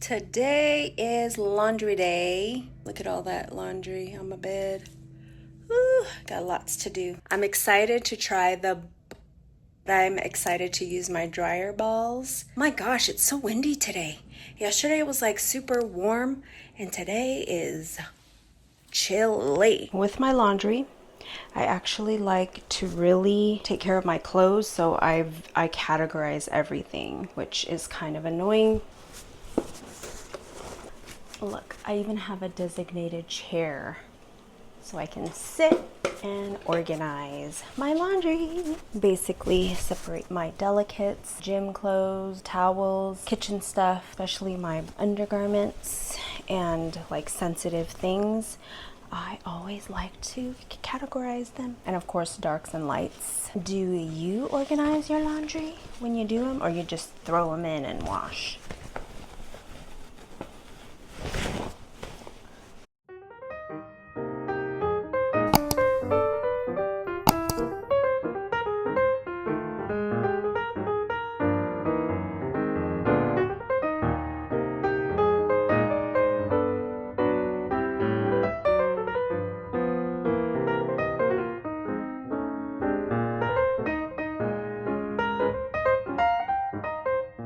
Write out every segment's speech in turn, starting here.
Today is laundry day. Look at all that laundry on my bed. Woo, got lots to do. I'm excited to I'm excited to use my dryer balls. My gosh, it's so windy today. Yesterday it was like super warm and today is chilly. With my laundry, I actually like to really take care of my clothes, so I categorize everything, which is kind of annoying. Look, I even have a designated chair so I can sit and organize my laundry. Basically separate my delicates, gym clothes, towels, kitchen stuff, especially my undergarments and like sensitive things. I always like to categorize them. And of course, darks and lights. Do you organize your laundry when you do them, or you just throw them in and wash?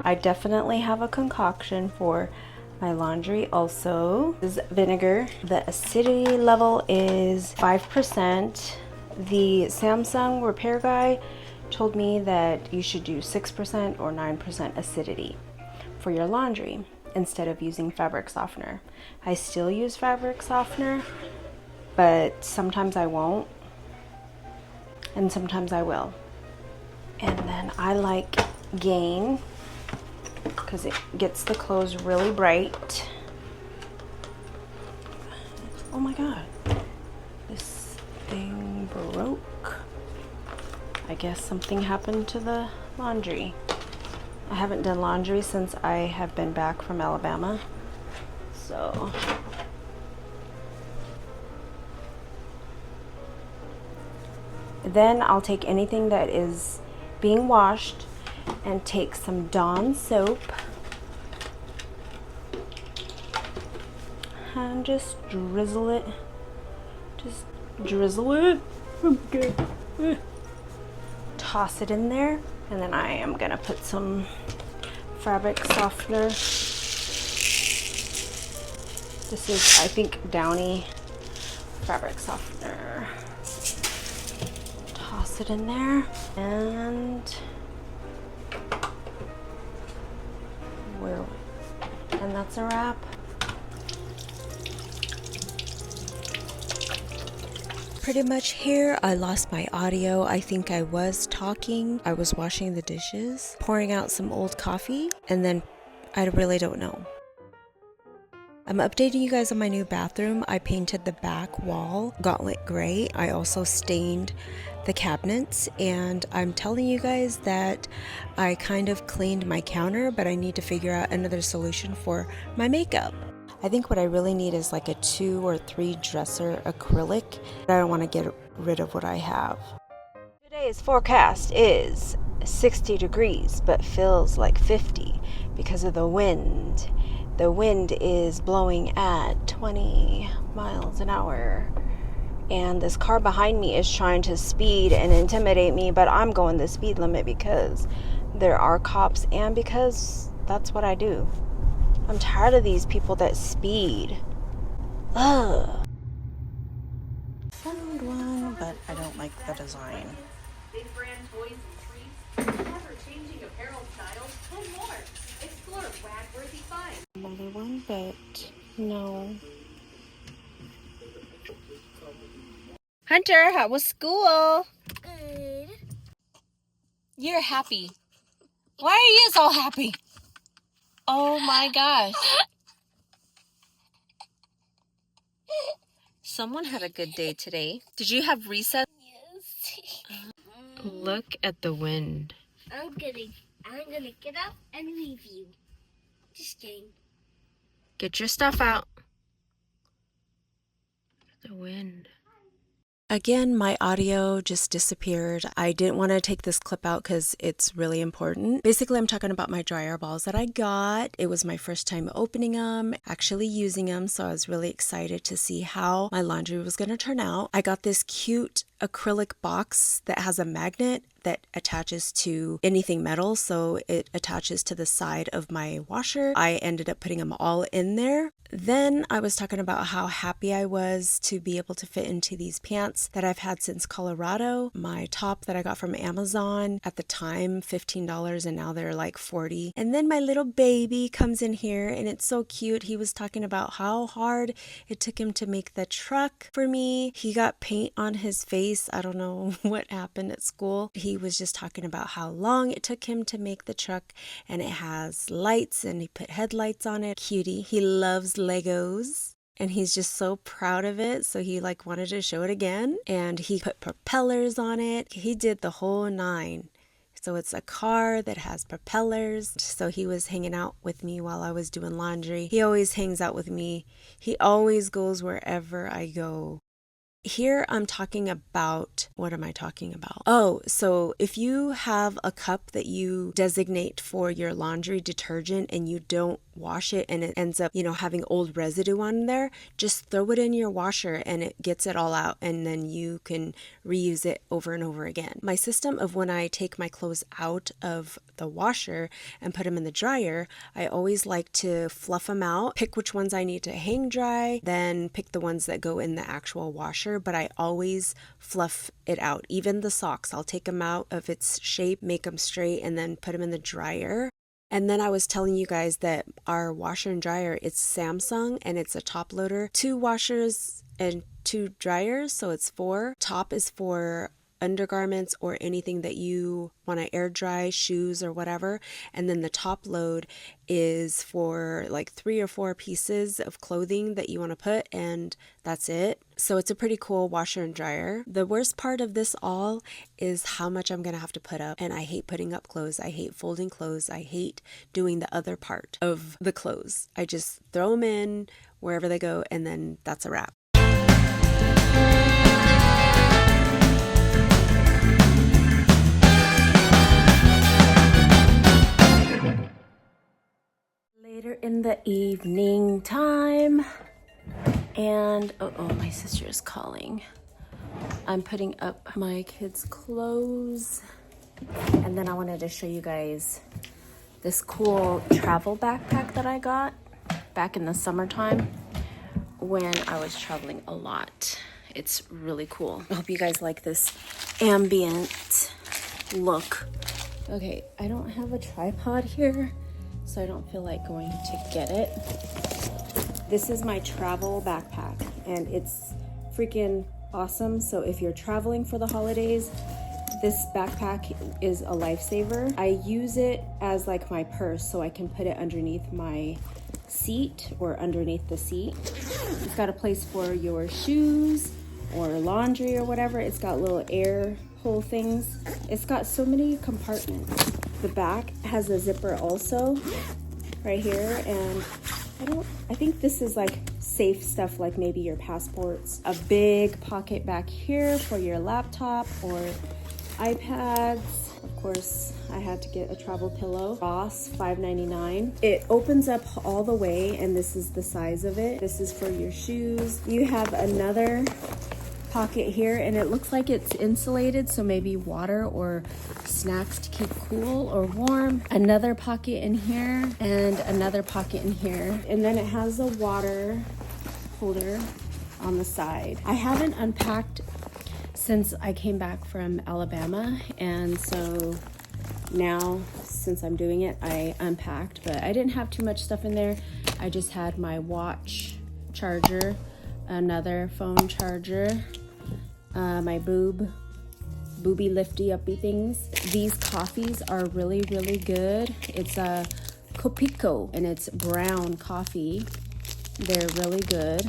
I definitely have a concoction for my laundry. Also, this is vinegar. The acidity level is 5%. The Samsung repair guy told me that you should do 6% or 9% acidity for your laundry instead of using fabric softener. I still use fabric softener, but sometimes I won't, and sometimes I will. And then I like Gain, because it gets the clothes really bright. Oh my god, this thing broke. I guess something happened to the laundry. I haven't done laundry since I have been back from Alabama, so then I'll take anything that is being washed and take some Dawn soap and just drizzle it. Just drizzle it. Okay. Toss it in there, and then I am gonna put some fabric softener. This is, I think, Downy fabric softener. Toss it in there, and that's a wrap. Pretty much here, I lost my audio. I think I was talking. I was washing the dishes, pouring out some old coffee, and then I really don't know. I'm updating you guys on my new bathroom. I painted the back wall gauntlet gray. I also stained the cabinets, and I'm telling you guys that I kind of cleaned my counter, but I need to figure out another solution for my makeup. I think what I really need is like a 2 or 3 dresser acrylic. I don't want to get rid of what I have. Today's forecast is 60 degrees, but feels like 50 because of the wind. The wind is blowing at 20 miles an hour. And this car behind me is trying to speed and intimidate me, but I'm going the speed limit because there are cops and because that's what I do. I'm tired of these people that speed. Ugh. Found one, but I don't like the design. Big brand toys and treats, ever-changing apparel styles, and more. Explore Wagworthy finds. Another one, but no. Hunter, how was school? Good. You're happy. Why are you so happy? Oh my gosh. Someone had a good day today. Did you have recess? Yes. Look at the wind. I'm gonna get up and leave you. Just kidding. Get your stuff out. The wind. Again, my audio just disappeared. I didn't want to take this clip out because it's really important. Basically, I'm talking about my dryer balls that I got. It was my first time opening them, actually using them, so I was really excited to see how my laundry was going to turn out. I got this cute acrylic box that has a magnet that attaches to anything metal, so it attaches to the side of my washer. I ended up putting them all in there. Then I was talking about how happy I was to be able to fit into these pants that I've had since Colorado. My top that I got from Amazon, at the time $15, and now they're like $40. And then my little baby comes in here and it's so cute. He was talking about how hard it took him to make the truck for me. He got paint on his face. I don't know what happened at school. He was just talking about how long it took him to make the truck, and it has lights and he put headlights on it. Cutie. He loves Legos and he's just so proud of it, so he like wanted to show it again, and he put propellers on it. He did the whole nine. So it's a car that has propellers. So he was hanging out with me while I was doing laundry. He always hangs out with me. He always goes wherever I go. Here I'm talking about, what am I talking about? Oh, so if you have a cup that you designate for your laundry detergent and you don't wash it and it ends up, having old residue on there, just throw it in your washer and it gets it all out, and then you can reuse it over and over again. My system of when I take my clothes out of the washer and put them in the dryer, I always like to fluff them out, pick which ones I need to hang dry, then pick the ones that go in the actual washer, but I always fluff it out. Even the socks, I'll take them out of its shape, make them straight, and then put them in the dryer. And then I was telling you guys that our washer and dryer, it's Samsung and it's a top loader. 2 washers and 2 dryers, so it's 4. Top is for undergarments or anything that you want to air dry, shoes or whatever. And then the top load is for like 3 or 4 pieces of clothing that you want to put, and that's it. So it's a pretty cool washer and dryer. The worst part of this all is how much I'm going to have to put up. And I hate putting up clothes. I hate folding clothes. I hate doing the other part of the clothes. I just throw them in wherever they go, and then that's a wrap. Later in the evening time, and my sister is calling. I'm putting up my kids' clothes, and then I wanted to show you guys this cool travel backpack that I got back in the summertime when I was traveling a lot. It's really cool. I hope you guys like this ambient look. Okay, I don't have a tripod here, so I don't feel like going to get it. This is my travel backpack, and it's freaking awesome. So if you're traveling for the holidays, this backpack is a lifesaver. I use it as like my purse, so I can put it underneath my seat or underneath the seat. It's got a place for your shoes or laundry or whatever. It's got little air hole things. It's got so many compartments. The back has a zipper also right here, and I think this is like safe stuff, like maybe your passports. A big pocket back here for your laptop or iPads. Of course, I had to get a travel pillow. Ross, $5.99. It opens up all the way, and this is the size of it. This is for your shoes. You have another pocket here, and it looks like it's insulated, so maybe water or snacks to keep cool or warm. Another pocket in here and another pocket in here, and then it has a water holder on the side. I haven't unpacked since I came back from Alabama, and so now since I'm doing it, I unpacked, but I didn't have too much stuff in there. I just had my watch charger, another phone charger, my booby lifty uppy things. These coffees are really good. It's a Copico and it's brown coffee. They're really good.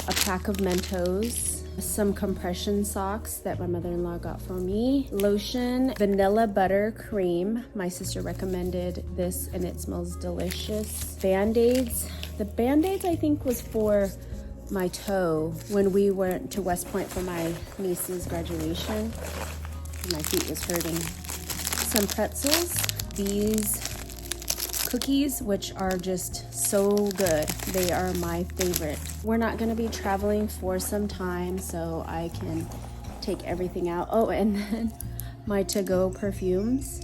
A pack of Mentos, some compression socks that my mother-in-law got for me, lotion, vanilla butter cream. My sister recommended this and it smells delicious. Band-Aids. The Band-Aids I think was for my toe when we went to West Point for my niece's graduation. My feet was hurting. Some pretzels, these cookies, which are just so good. They are my favorite. We're not gonna be traveling for some time, so I can take everything out. Oh, and then my to-go perfumes.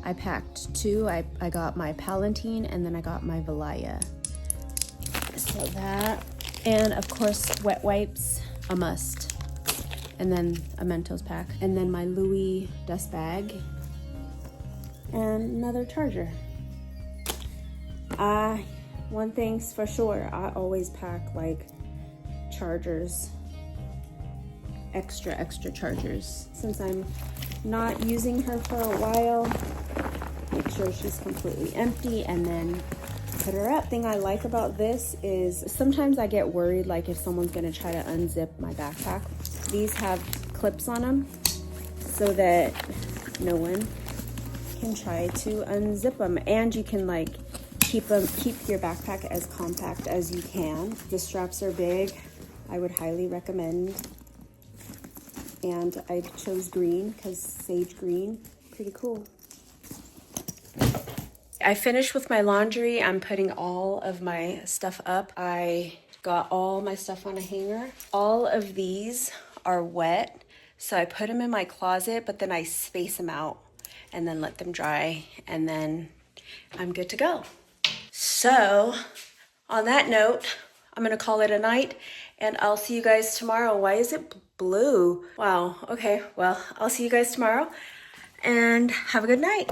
I packed 2. I got my Palatine and then I got my Valaya. So that, and of course wet wipes, a must. And then a Mentos pack. And then my Louis dust bag. And another charger. One thing's for sure, I always pack like chargers. Extra chargers. Since I'm not using her for a while, make sure she's completely empty and then put her up. Thing I like about this is sometimes I get worried like if someone's gonna try to unzip my backpack. These have clips on them so that no one can try to unzip them, and you can like keep your backpack as compact as you can. The straps are big. I would highly recommend. And I chose green because sage green, pretty cool. I finished with my laundry. I'm putting all of my stuff up. I got all my stuff on a hanger. All of these are wet, so I put them in my closet, but then I space them out and then let them dry, and then I'm good to go. So on that note, I'm gonna call it a night, and I'll see you guys tomorrow. Why is it blue? Wow, okay, well, I'll see you guys tomorrow, and have a good night.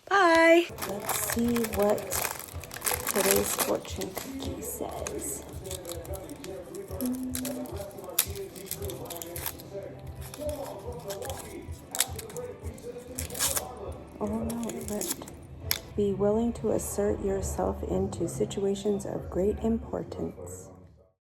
Bye. Let's see what today's fortune cookie says. Oh no, but be willing to assert yourself into situations of great importance.